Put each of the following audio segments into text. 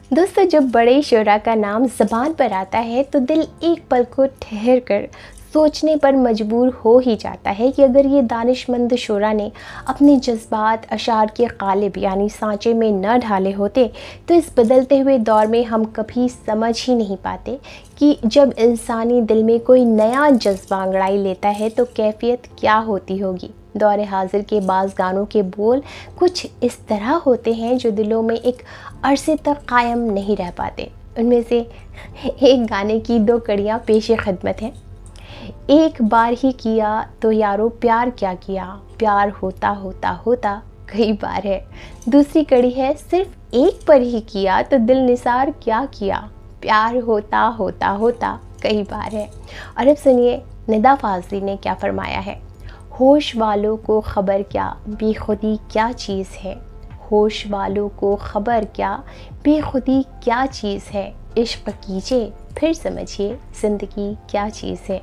दोस्तों, जब बड़े शुरा का नाम ज़बान पर आता है तो दिल एक पल को ठहर कर सोचने पर मजबूर हो ही जाता है कि अगर ये दानिशमंद शुरा ने अपने जज्बात अशार के क़ालिब यानी सांचे में न ढाले होते तो इस बदलते हुए दौर में हम कभी समझ ही नहीं पाते कि जब इंसानी दिल में कोई नया जज्बा अंगड़ाई लेता है तो कैफियत क्या होती होगी। दौर हाजिर के बाज़ गानों के बोल कुछ इस तरह होते हैं जो दिलों में एक अरसे तक कायम नहीं रह पाते। उनमें से एक गाने की दो कड़ियाँ पेश खिदमत हैं। एक बार ही किया तो यारो प्यार क्या किया, प्यार होता होता होता कई बार है। दूसरी कड़ी है सिर्फ एक पर ही किया तो दिल निसार क्या किया, प्यार होता होता होता कई बार है। और अब सुनिए निदा फाजली ने क्या फरमाया है। होश वालों को ख़बर क्या बेखुदी क्या चीज़ है, होश वालों को ख़बर क्या बेखुदी क्या चीज़ है, इश्क कीजिए फिर समझिए ज़िंदगी क्या चीज़ है,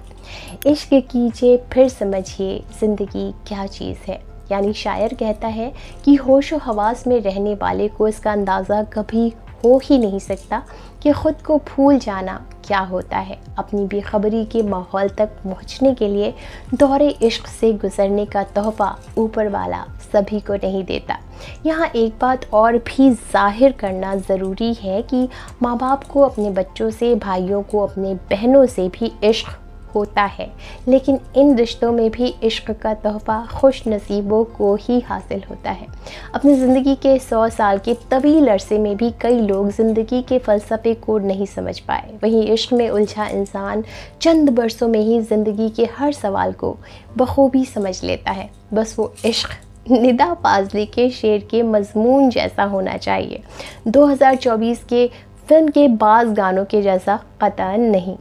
इश्क कीजिए फिर समझिए ज़िंदगी क्या चीज़ है। यानी शायर कहता है कि होश व हवास में रहने वाले को इसका अंदाज़ा कभी हो ही नहीं सकता कि ख़ुद को भूल जाना क्या होता है। अपनी बेखबरी के माहौल तक पहुँचने के लिए दौरे इश्क से गुज़रने का तोहफ़ा ऊपर वाला सभी को नहीं देता। यहाँ एक बात और भी ज़ाहिर करना ज़रूरी है कि माँ बाप को अपने बच्चों से, भाइयों को अपने बहनों से भी इश्क होता है, लेकिन इन रिश्तों में भी इश्क का तोहफ़ा खुश नसीबों को ही हासिल होता है। अपनी ज़िंदगी के 100 साल के तवील अरसे में भी कई लोग ज़िंदगी के फ़लसफ़े को नहीं समझ पाए। वहीं इश्क में उलझा इंसान चंद बरसों में ही ज़िंदगी के हर सवाल को बखूबी समझ लेता है। बस वो इश्क निदा फाजली के शेर के मज़मून जैसा होना चाहिए, 2024 के फिल्म के बाज़ गानों के जैसा कतई नहीं।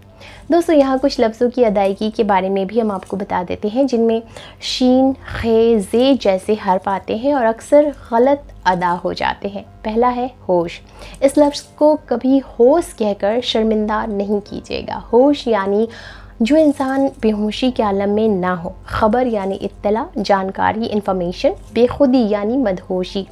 दोस्तों, यहाँ कुछ लफ्ज़ों की अदायगी के बारे में भी हम आपको बता देते हैं जिनमें शीन, खे, जे जैसे हर्फ आते हैं और अक्सर गलत अदा हो जाते हैं। पहला है होश। इस लफ्ज़ को कभी होश कहकर शर्मिंदा नहीं कीजिएगा। होश यानी जो इंसान बेहोशी के आलम में ना हो। ख़बर यानी इत्तला, जानकारी, इन्फॉर्मेशन। बेखुदी यानी मदहोशी।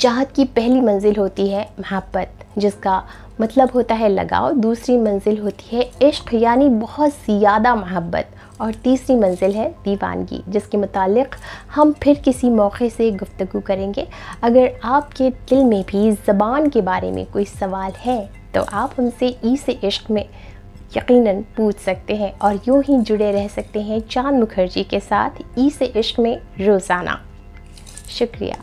चाहत की पहली मंजिल होती है मोहब्बत, जिसका मतलब होता है लगाव। दूसरी मंजिल होती है इश्क यानी बहुत ज़्यादा मोहब्बत। और तीसरी मंजिल है दीवानगी, जिसके मुतालिक हम फिर किसी मौके से गुफ्तगू करेंगे। अगर आपके दिल में भी ज़बान के बारे में कोई सवाल है तो आप हमसे ई से इश्क में यकीनन पूछ सकते हैं और यूँ ही जुड़े रह सकते हैं चांद मुखर्जी के साथ ई से इश्क में रोज़ाना। शुक्रिया।